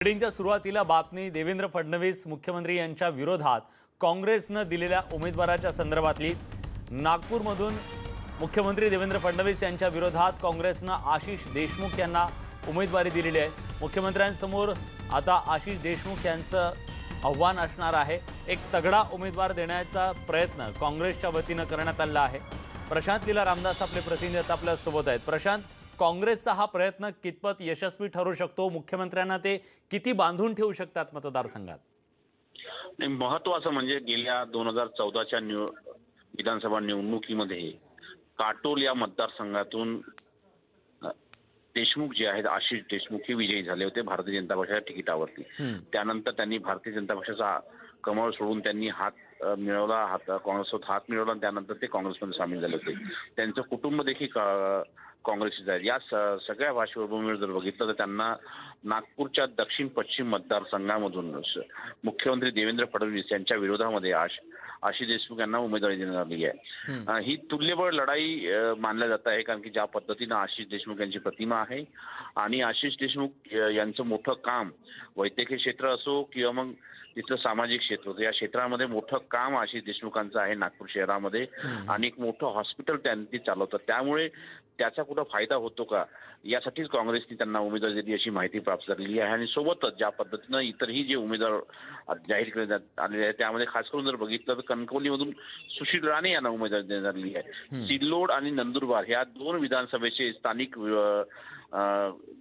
मीटिंगच्या सुरुवातीला बातमी देवेंद्र फडणवीस मुख्यमंत्री यांच्या विरोधात काँग्रेसने दिलेल्या उमेदवाराच्या संदर्भातली। नागपूरमधून मुख्यमंत्री देवेंद्र फडणवीस यांच्या विरोधात काँग्रेसने आशिष देशमुख यांना उमेदवारी दिलेली आहे। मुख्यमंत्र्यांसमोर आता आशिष देशमुख यांचं आव्हान असणार आहे। एक तगडा उमेदवार देण्याचा प्रयत्न काँग्रेसच्या वतीने करण्यात आला आहे। प्रशांत लीला रामदास आपले प्रतिनिधी आपल्या सोबत आहेत। प्रशांत, काँग्रेसचा हा प्रयत्न कितपत यशस्वी ठरू शकतो? मुख्यमंत्र्यांना ते किती बांधून ठेवू शकतात मतदारसंघात? महत्त्वाचं म्हणजे गेल्या 2014च्या विधानसभा निवडणुकीमध्ये काटोल या मतदारसंघातून देशमुख जे आहेत आशिष देशमुख हे विजयी झाले होते भारतीय जनता पक्षाच्या तिकिटावरती। त्यानंतर त्यांनी भारतीय जनता पक्षाचा कमळ सोडून त्यांनी काँग्रेससोबत हात मिळवला आणि त्यानंतर ते काँग्रेसमध्ये सामील झाले होते। त्यांचं कुटुंब देखील काँग्रेसचे आहे। या सगळ्या पार्श्वभूमीवर जर बघितलं तर त्यांना नागपूरच्या दक्षिण पश्चिम मतदारसंघामधून मुख्यमंत्री देवेंद्र फडणवीस यांच्या विरोधामध्ये आशिष देशमुख यांना उमेदवारी देण्यात आली आहे। ही तुल्यबळ लढाई मानल्या जात आहे, कारण की ज्या पद्धतीनं आशिष देशमुख यांची प्रतिमा आहे आणि आशिष देशमुख यांचं मोठं काम वैद्यकीय क्षेत्र असो किंवा मग तिथलं सामाजिक क्षेत्र होतं, या क्षेत्रामध्ये मोठं काम आशिष देशमुखांचं आहे नागपूर शहरामध्ये आणि एक मोठं हॉस्पिटल त्यांनी चालवतात। त्यामुळे त्याचा कुठं फायदा होतो का यासाठीच काँग्रेसने त्यांना उमेदवारी दिली अशी माहिती प्राप्त झालेली आहे। आणि सोबतच ज्या पद्धतीनं इतरही जे उमेदवार जाहीर करण्यात आलेले आहेत त्यामध्ये खास करून जर बघितलं तर कणकवलीमधून सुशील राणे यांना उमेदवारी देण्यात आली आहे। सिल्लोड आणि नंदुरबार या दोन विधानसभेचे स्थानिक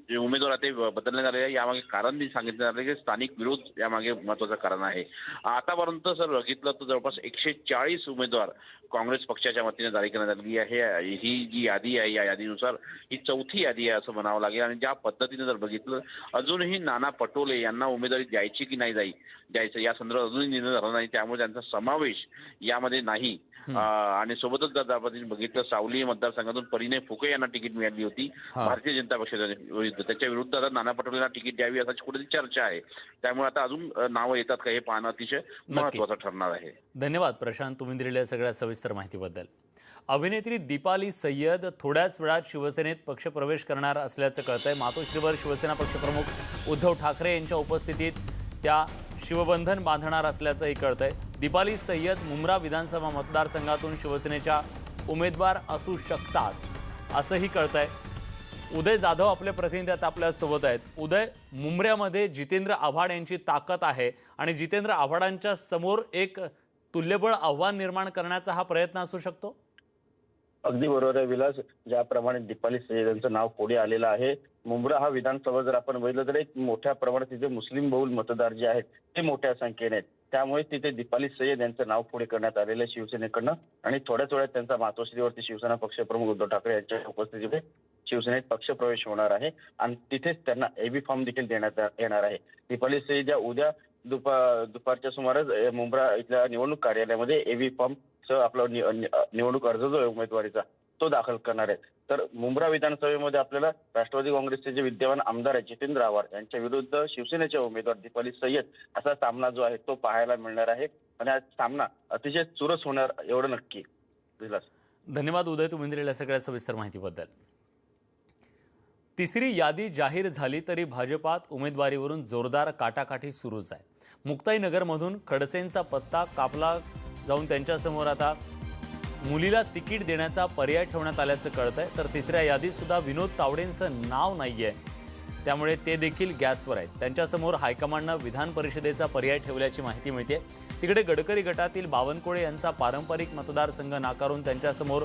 जे उमेदवार ते बदलण्यात आले आहे। यामागे कारण सांगितलं जातं की स्थानिक विरोध यामागे महत्त्वाचं कारण आहे। आतापर्यंत जर बघितलं तर जवळपास 140 उमेदवार काँग्रेस पक्षाच्या वतीने जारी करण्यात आली आहे। ही जी यादी आहे या यादीनुसार ही चौथी यादी आहे असं म्हणावं लागेल। आणि ज्या पद्धतीने जर बघितलं अजूनही नाना पटोले यांना उमेदवारी द्यायची की नाही द्यायचं या संदर्भात अजूनही निर्णय झाला नाही, त्यामुळे त्यांचा समावेश यामध्ये नाही। आणि सोबतच जर आपण बघितलं सावली मतदारसंघातून परिणय फुके यांना तिकीट मिळाली होती भारतीय जनता पक्षाच्या विरुद्ध, त्याच्या विरुद्ध आता नाना पटोलेंना तिकीट द्यावी अशी कुठेतरी चर्चा आहे। त्यामुळे आता अजून नावं येतात का हे पाहणं अतिशय महत्त्वाचं ठरणार आहे। धन्यवाद प्रशांत, तुम्ही दिलेल्या सगळ्या सविस्तर माहितीबद्दल। अभिनेत्री दीपाली सय्यद थोड्याच वेळात शिवसेनेत पक्षप्रवेश करणार असल्याचं कळतंय। मातोश्रीवर शिवसेना पक्षप्रमुख उद्धव ठाकरे यांच्या उपस्थितीत त्या शिवबंधन बांधणार असल्याचंही कळतंय। दीपाली सय्यद मुंब्रा विधानसभा मतदारसंघातून शिवसेनेच्या उमेदवार असू शकतात असंही कळतंय। उदय जाधव आपले प्रतिनिधी आपल्या सोबत आहेत। उदय, मुंब्र्यामध्ये जितेंद्र आव्हाड यांची ताकद आहे आणि जितेंद्र आव्हाडांच्या समोर एक तुल्यबळ आव्हान निर्माण करण्याचा हा प्रयत्न असू शकतो? अगदी बरोबर आहे विलास, ज्याप्रमाणे दीपाली सय्यद यांचं नाव पुढे आलेलं आहे। मुंब्रा हा विधानसभा जर आपण बघितलं तर एक मोठ्या प्रमाणात तिथे मुस्लिम बहुल मतदार जे आहेत ते मोठ्या संख्येने आहेत, त्यामुळे तिथे दीपाली सय्यद यांचं नाव पुढे करण्यात आलेलं आहे शिवसेनेकडनं। आणि थोड्याच वेळात त्यांचा मातोश्रीवरती शिवसेना पक्षप्रमुख उद्धव ठाकरे यांच्या उपस्थितीमध्ये शिवसेनेत पक्षप्रवेश होणार आहे आणि तिथेच त्यांना एबी फॉर्म देखील देण्यात येणार आहे। दीपाली सय्यद या उद्या दुपारच्या सुमारास मुंब्रा इथल्या निवडणूक कार्यालयामध्ये एबी फॉर्म आपला निवडणूक अर्ज जो आहे उमेदवारीचा तो दाखल करणार आहे। तर मुंब्रा विधानसभेमध्ये आपल्याला राष्ट्रवादी काँग्रेसचे जे विद्यमान आमदार आहेत जितेंद्र आव्हाड यांच्या विरुद्ध शिवसेनेचे उमेदवार दीपाली सय्यद असा सामना जो आहे तो पाहायला मिळणार आहे आणि हा सामना अतिशय चुरस होणार एवढं नक्की विलास। धन्यवाद उदय, तुम्ही दिलेल्या सगळ्या सविस्तर माहितीबद्दल। तिसरी यादी जाहीर झाली तरी भाजपात उमेदवारीवरून जोरदार काटाकाटी सुरूच आहे। मुक्ताईनगरमधून खडसेंचा पत्ता कापला जाऊन त्यांच्यासमोर आता मुलीला तिकीट देण्याचा पर्याय ठेवण्यात आल्याचं कळतंय। तर तिसऱ्या यादीत सुद्धा विनोद तावडेंचं नाव नाहीये, त्यामुळे ते देखील गॅसवर आहेत। त्यांच्यासमोर हायकमांडनं विधान परिषदेचा पर्याय ठेवल्याची माहिती मिळते। तिकडे गडकरी गटातील बावनकुळे यांचा पारंपरिक मतदारसंघ नाकारून त्यांच्यासमोर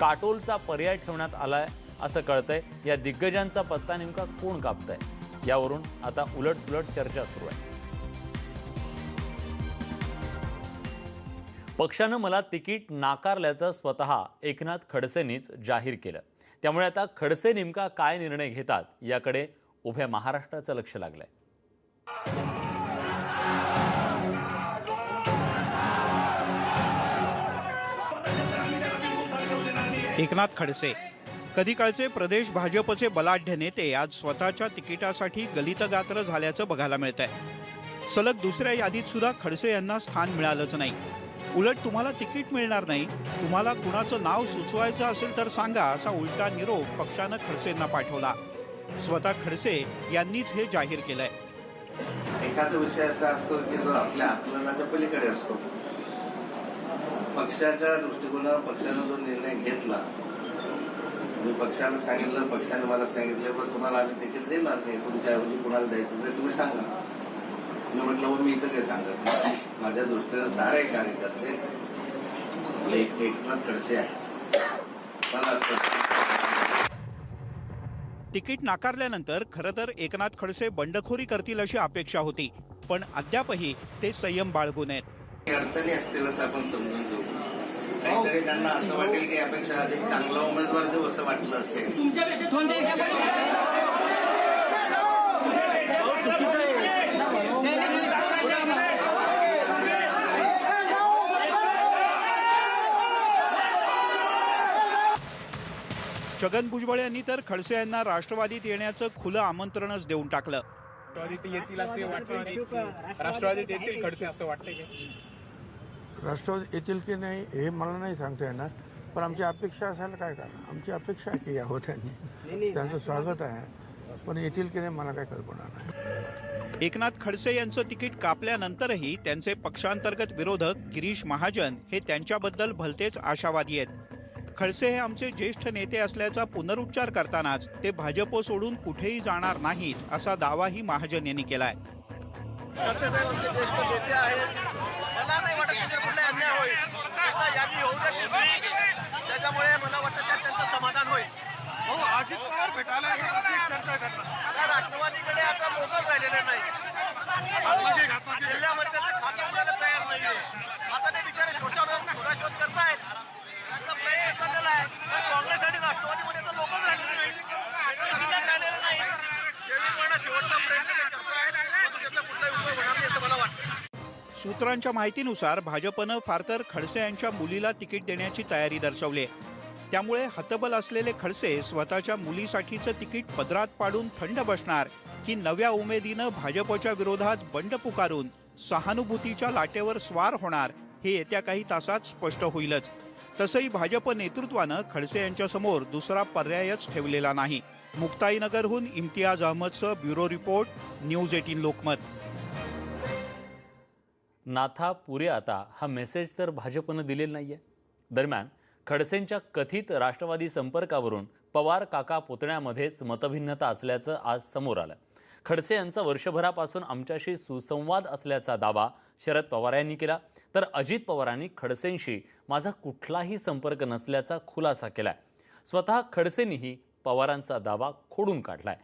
काटोलचा पर्याय ठेवण्यात आलाय असं कळतंय। या दिग्गजांचा पत्ता नेमका कोण कापतंय यावरून आता उलटसुलट चर्चा सुरू आहे। पक्षानं मला तिकीट नाकारल्याचं स्वतः एकनाथ खडसेंनीच जाहीर केलं, त्यामुळे आता खडसे नेमका काय निर्णय घेतात याकडे उभ्या महाराष्ट्राचं लक्ष लागलंय। एकनाथ खडसे कधी काळचे प्रदेश भाजपचे बलाढ्य नेते आज स्वतःच्या तिकिटासाठी गलितगात्र झाल्याचं बघायला मिळतंय। सलग दुसऱ्या यादीत सुद्धा खडसे यांना स्थान मिळालंच नाही। उलट तुम्हाला तिकीट मिळणार नाही, तुम्हाला कुणाचं नाव सुचवायचं असेल तर सांगा असा उलटा निरोप पक्षानं खडसेंना पाठवला। स्वतः खडसे यांनीच हे जाहीर केलंय। एखादा विषय असा असतो की जो आपल्या आकलनाच्या पलीकडे असतो. पक्षाच्या दृष्टिकोनावर पक्षाने जो निर्णय घेतला, मी पक्षाला सांगितलं, पक्षाने मला सांगितलं पण तुम्हाला आम्ही तिकीट देणार नाही, तुमच्याऐवजी कुणाला द्यायचं ते तुम्ही सांगा. मी म्हटलं मी इथं काही सांगत नाही. माझ्या दृष्टीनं सारे कार्यकर्ते एकनाथ खडसे आहे. मला असं तिकीट नाकारल्यानंतर खरं तर एकनाथ खडसे बंडखोरी करतील अशी अपेक्षा होती, पण अद्यापही ते संयम बाळगून आहेत. अडचणी असतीलच आपण समजून घेऊ. काहीतरी त्यांना असं वाटेल की यापेक्षा अधिक चांगला उमेदवार देऊ असं वाटलं असेल. छगन भुजबळ यांनी तर खडसे यांना राष्ट्रवादीत येण्याचं खुलं आमंत्रणच देऊन टाकलं. राष्ट्रवादीत येतील खडसे असं वाटतंय की राष्ट्रवादी येतील की नाही हे मला नाही सांगता येणार, पण आमची अपेक्षा असायला काय कारण. आमची अपेक्षा आहे की यावं त्यांनी, त्यांचं स्वागत आहे, पण येतील की नाही मला काय कल्पना नाही. एकनाथ खडसे यांचं तिकीट कापल्यानंतरही त्यांचे पक्षांतर्गत विरोधक गिरीश महाजन हे त्यांच्याबद्दल भलतेच आशावादी आहेत. खडसे हे आमचे ज्येष्ठ नेते असल्याचा पुनरुच्चार करतानाच ते भाजप सोडून कुठेही जाणार नाहीत असा दावाही महाजन यांनी केलाय. मला नाही वाटत की कुठला अन्याय होईल. यादी होऊ द्या तिसरी, त्याच्यामुळे मला वाटतं त्यात त्यांचं समाधान होईल. हो, अजित पवार भेटायला चर्चा करणार. त्या राष्ट्रवादीकडे आता लोकच राहिलेले नाही. जिल्ह्यामध्ये त्याचं खातं उघडायला तयार नाहीये. आता ते बिचारे शोधाशोध करतायत. त्यांचा प्रयत्न चाललेला आहे. काँग्रेस आणि राष्ट्रवादीमध्ये तर लोकच राहिलेले नाही. शिल्लक राहिलेले नाही. शेवटचा प्रयत्न ते करतायत. त्याचा कुठलाही उपयोग होणार नाही असं मला वाटतं. सूत्रांच्या माहितीनुसार भाजपनं फार तर खडसे यांच्या मुलीला तिकीट देण्याची तयारी दर्शवली आहे. त्यामुळे हतबल असलेले खडसे स्वतःच्या मुलीसाठीचं तिकीट पदरात पाडून थंड बसणार की नव्या उमेदीनं भाजपच्या विरोधात बंड पुकारून सहानुभूतीच्या लाटेवर स्वार होणार हे येत्या काही तासात स्पष्ट होईलच. तसंही भाजप नेतृत्वानं खडसे यांच्यासमोर दुसरा पर्यायच ठेवलेला नाही. मुक्ताईनगरहून इम्तियाज अहमदसह ब्युरो रिपोर्ट, न्यूज 18 लोकमत. नाथा पुरे आता हा मेसेज तर भाजपनं दिलेला नाहीये. दरम्यान खडसेंच्या कथित राष्ट्रवादी संपर्कावरून पवार काका पुतण्यामध्येच मतभिन्नता असल्याचं आज समोर आलं. खडसे यांचा वर्षभरापासून आमच्याशी सुसंवाद असल्याचा दावा शरद पवार यांनी केला, तर अजित पवारांनी खडसेंशी माझा कुठलाही संपर्क नसल्याचा खुलासा केलाय. स्वतः खडसेंनीही पवारांचा दावा खोडून काढलाय.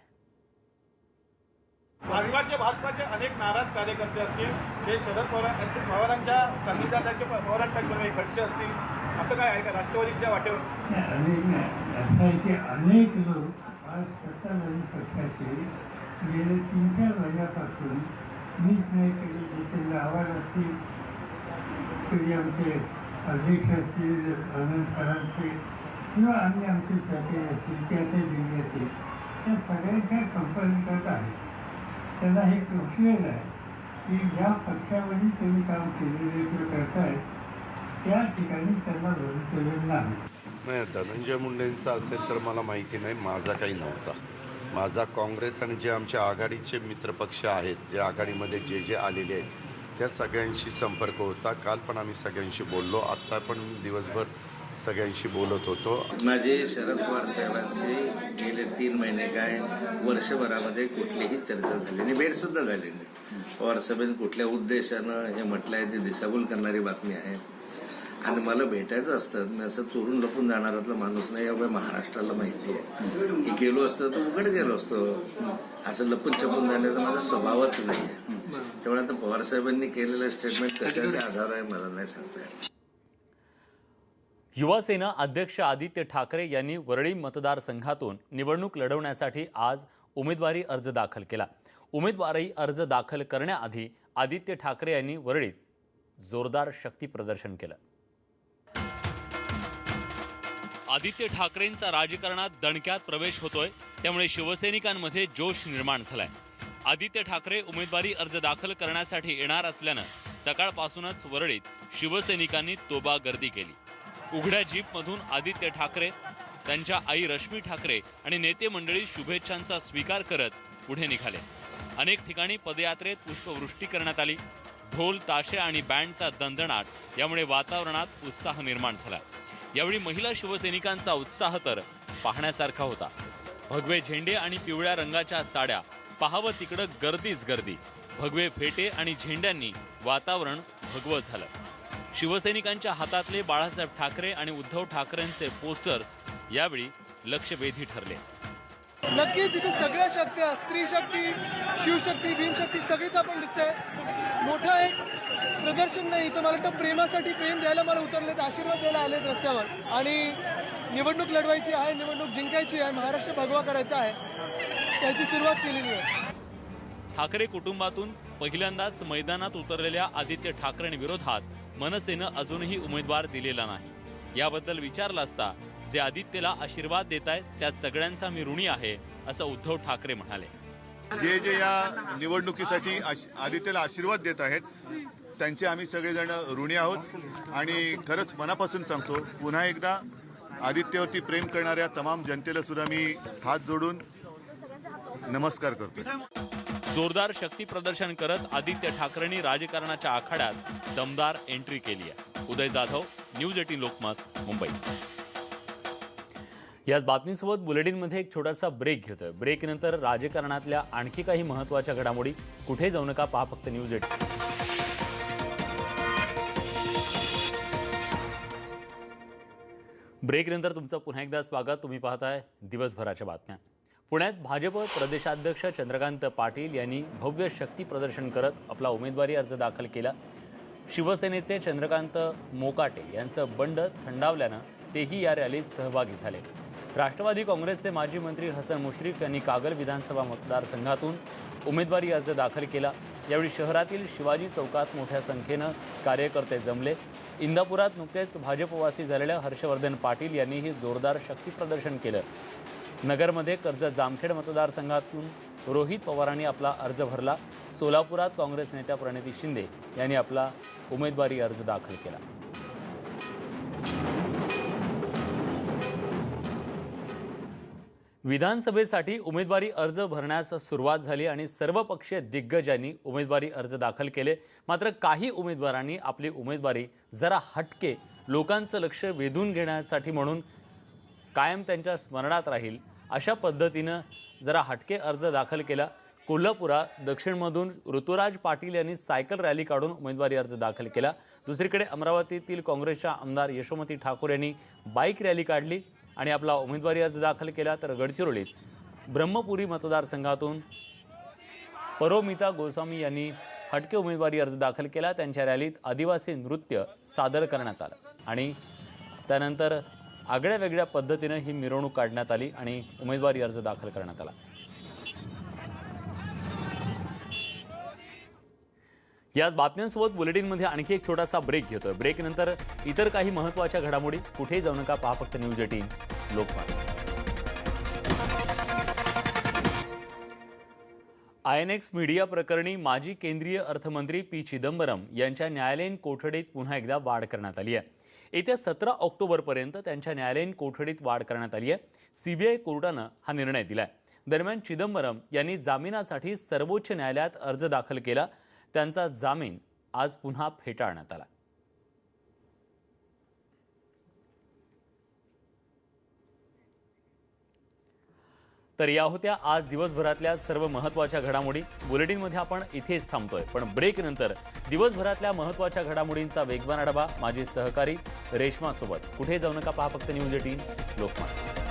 भाजपाचे अनेक नाराज कार्यकर्ते असतील जे शरद पवारांच्या संविधानाचे पवारांच्या खडसे असतील, असं काय आहे का राष्ट्रवादीच्या वाटेवर? अनेक लोक आज सत्ताधारी पक्षाचे गेले 3-4 महिन्यापासून मीच नाही केली जितेंद्र आव्हाड असतील, तरी आमचे अध्यक्ष असतील आनंद फरांचे किंवा अन्य आमचे सहकारी असतील, त्याचे दिल्ली असतील, त्या सगळ्यांच्या संपर्कात आहे. त्यांना हे कळलेलं आहे की ज्या पक्षामध्ये तुम्ही काम केलेले किंवा करताय त्या ठिकाणी त्यांना भविष्य नाही. धनंजय मुंडेंचा असेल तर मला माहिती नाही, माझा काही नव्हता. माझा काँग्रेस आणि जे आमच्या आघाडीचे मित्रपक्ष आहेत, जे आघाडीमध्ये जे आलेले आहेत त्या सगळ्यांशी संपर्क होता. काल पण आम्ही सगळ्यांशी बोललो, आत्ता पण दिवसभर सगळ्यांशी बोलत होतो. माझे शरद पवार साहेबांचे गेले 3 महिने काय वर्षभरामध्ये कुठलीही चर्चा झाली नाही, भेट सुद्धा झाली नाही. पवार साहेबांनी कुठल्या उद्देशानं हे म्हटलं आहे ते दिशाभूल करणारी बातमी आहे. आणि मला भेटायचं असतं, मी असं चोरून लपून जाणारातला माणूस नाही. या महाराष्ट्राला माहिती आहे की गेलो असतं तर उघड गेलो असतो. असं लपून छपून जाण्याचा माझा स्वभावच नाही आहे. त्यामुळे आता पवार साहेबांनी केलेलं स्टेटमेंट कशाच्या आधार आहे मला नाही सांगता येत. युवासेना अध्यक्ष आदित्य ठाकरे यांनी वरळी मतदारसंघातून निवडणूक लढवण्यासाठी आज उमेदवारी अर्ज दाखल केला. उमेदवारी अर्ज दाखल करण्याआधी आदित्य ठाकरे यांनी वरळीत जोरदार शक्ती प्रदर्शन केलं. आदित्य ठाकरेंचा राजकारणात दणक्यात प्रवेश होतोय, त्यामुळे शिवसैनिकांमध्ये जोश निर्माण झालाय. आदित्य ठाकरे उमेदवारी अर्ज दाखल करण्यासाठी येणार असल्यानं सकाळपासूनच वरळीत शिवसैनिकांनी तोबा गर्दी केली. उघड्या जीपमधून आदित्य ठाकरे, त्यांच्या आई रश्मी ठाकरे आणि नेते मंडळी शुभेच्छांचा स्वीकार करत पुढे निघाले. अनेक ठिकाणी पदयात्रेत पुष्पवृष्टी करण्यात आली. ढोल ताशे आणि बँडचा दणदणाट यामुळे वातावरणात उत्साह निर्माण झाला. यावेळी महिला शिवसैनिकांचा उत्साह तर पाहण्यासारखा होता. भगवे झेंडे आणि पिवळ्या रंगाच्या साड्या, पाहावं तिकडं गर्दीच गर्दी. भगवे फेटे आणि झेंड्यांनी वातावरण भगवं झालं. शिवसैनिकांच्या हातातले बाळासाहेब ठाकरे आणि उद्धव ठाकरेंचे पोस्टर्स यावेळी लक्षवेधी ठरले. नक्कीच इथे सगळ्या शक्त्या, स्त्री शक्ती, शिवशक्ती, भीमशक्ती सगळीच आपण दिसतंय. मोठं एक प्रदर्शन नाही, तर मला वाटतं प्रेमासाठी प्रेम द्यायला मला उतरलेत, आशीर्वाद द्यायला आलेत रस्त्यावर. आणि निवडणूक लढवायची आहे, निवडणूक जिंकायची आहे, महाराष्ट्र भगवा करायचा आहे, त्याची सुरुवात केलेली आहे. ठाकरे कुटुंबातून पहिल्यांदाच मैदानात उतरलेल्या आदित्य ठाकरेंविरोधात मनसेनं अजूनही उमेदवार दिलेला नाही. याबद्दल विचारलं असता जे आदित्यला आशीर्वाद देत आहेत त्या सगळ्यांचा मी ऋणी आहे, असं उद्धव ठाकरे म्हणाले. जे या निवडणुकीसाठी आदित्यला आशीर्वाद देत आहेत त्यांचे आम्ही सगळेजण ऋणी आहोत. आणि खरंच मनापासून सांगतो, पुन्हा एकदा आदित्यवरती प्रेम करणाऱ्या तमाम जनतेला सुद्धा मी हात जोडून नमस्कार करतो. जोरदार शक्ती प्रदर्शन करत आदित्य ठाकरेंनी राजकारणाच्या आखाड्यात दमदार एंट्री केली आहे. उदय जाधव, न्यूज 18 लोकमत, मुंबई. याच बातमीसोबत बुलेटिनमध्ये एक छोटासा ब्रेक घेतोय. ब्रेकनंतर राजकारणातल्या आणखी काही महत्त्वाच्या घडामोडी. कुठे जाऊ नका, पहा फक्त न्यूज 18. ब्रेकनंतर तुमचं पुन्हा एकदा स्वागत. तुम्ही पाहताय दिवसभराच्या बातम्या. पुण्यात भाजप प्रदेशाध्यक्ष चंद्रकांत पाटील यांनी भव्य शक्ती प्रदर्शन करत आपला उमेदवारी अर्ज दाखल केला. शिवसेनेचे चंद्रकांत मोकाटे यांचं बंड थंडावल्यानं तेही या रॅलीत सहभागी झाले. राष्ट्रवादी काँग्रेसचे माजी मंत्री हसन मुश्रीफ यांनी कागल विधानसभा मतदारसंघातून उमेदवारी अर्ज दाखल केला. यावेळी शहरातील शिवाजी चौकात मोठ्या संख्येनं कार्यकर्ते जमले. इंदापुरात नुकतेच भाजपवासी झालेल्या हर्षवर्धन पाटील यांनीही जोरदार शक्ती प्रदर्शन केलं. नगरमध्ये कर्जत जामखेड मतदारसंघातून रोहित पवारांनी आपला अर्ज भरला. सोलापुरात काँग्रेस नेत्या प्रणिती शिंदे यांनी आपला उमेदवारी अर्ज दाखल केला. विधानसभेसाठी उमेदवारी अर्ज भरण्यास सुरुवात झाली आणि सर्व पक्षीय दिग्गजांनी उमेदवारी अर्ज दाखल केले. मात्र काही उमेदवारांनी आपली उमेदवारी जरा हटके, लोकांचं लक्ष वेधून घेण्यासाठी म्हणून कायम त्यांच्या स्मरणात राहील अशा पद्धतीनं जरा हटके अर्ज दाखल केला. कोल्हापुरात दक्षिणमधून ऋतुराज पाटील यांनी सायकल रॅली काढून उमेदवारी अर्ज दाखल केला. दुसरीकडे अमरावतीतील काँग्रेसच्या आमदार यशोमती ठाकूर यांनी बाईक रॅली काढली आणि आपला उमेदवारी अर्ज दाखल केला. तर गडचिरोलीत ब्रह्मपुरी मतदारसंघातून परोमिता गोस्वामी यांनी हटके उमेदवारी अर्ज दाखल केला. त्यांच्या रॅलीत आदिवासी नृत्य सादर करण्यात आलं आणि त्यानंतर आगळ्या वेगळ्या पद्धतीनं ही मिरवणूक काढण्यात आली आणि उमेदवारी अर्ज दाखल करण्यात आला. याच बातम्यांसोबत बुलेटिनमध्ये आणखी एक छोटासा ब्रेक घेतोय. ब्रेकनंतर इतर काही महत्त्वाच्या घडामोडी. कुठेही जाऊ नका, पहा फक्त न्यूज 18 लोकमत. आयएनएक्स मीडिया प्रकरणी माजी केंद्रीय अर्थमंत्री पी चिदंबरम यांच्या न्यायालयीन कोठडीत पुन्हा एकदा वाढ करण्यात आली आहे. येत्या 17 ऑक्टोबरपर्यंत त्यांच्या न्यायालयीन कोठडीत वाढ करण्यात आली आहे. सीबीआय कोर्टानं हा निर्णय दिलाय. दरम्यान चिदंबरम यांनी जामिनासाठी सर्वोच्च न्यायालयात अर्ज दाखल केला. त्यांचा जामीन आज पुन्हा फेटाळण्यात आला. तर या होत्या आज दिवसभरातल्या सर्व महत्त्वाच्या घडामोडी. बुलेटिनमध्ये आपण इथेच थांबतोय, पण ब्रेकनंतर दिवसभरातल्या महत्त्वाच्या घडामोडींचा वेगवान आढावा माझे सहकारी रेश्मा सोबत. कुठे जाऊ नका, पहा फक्त न्यूज 18 लोकमत.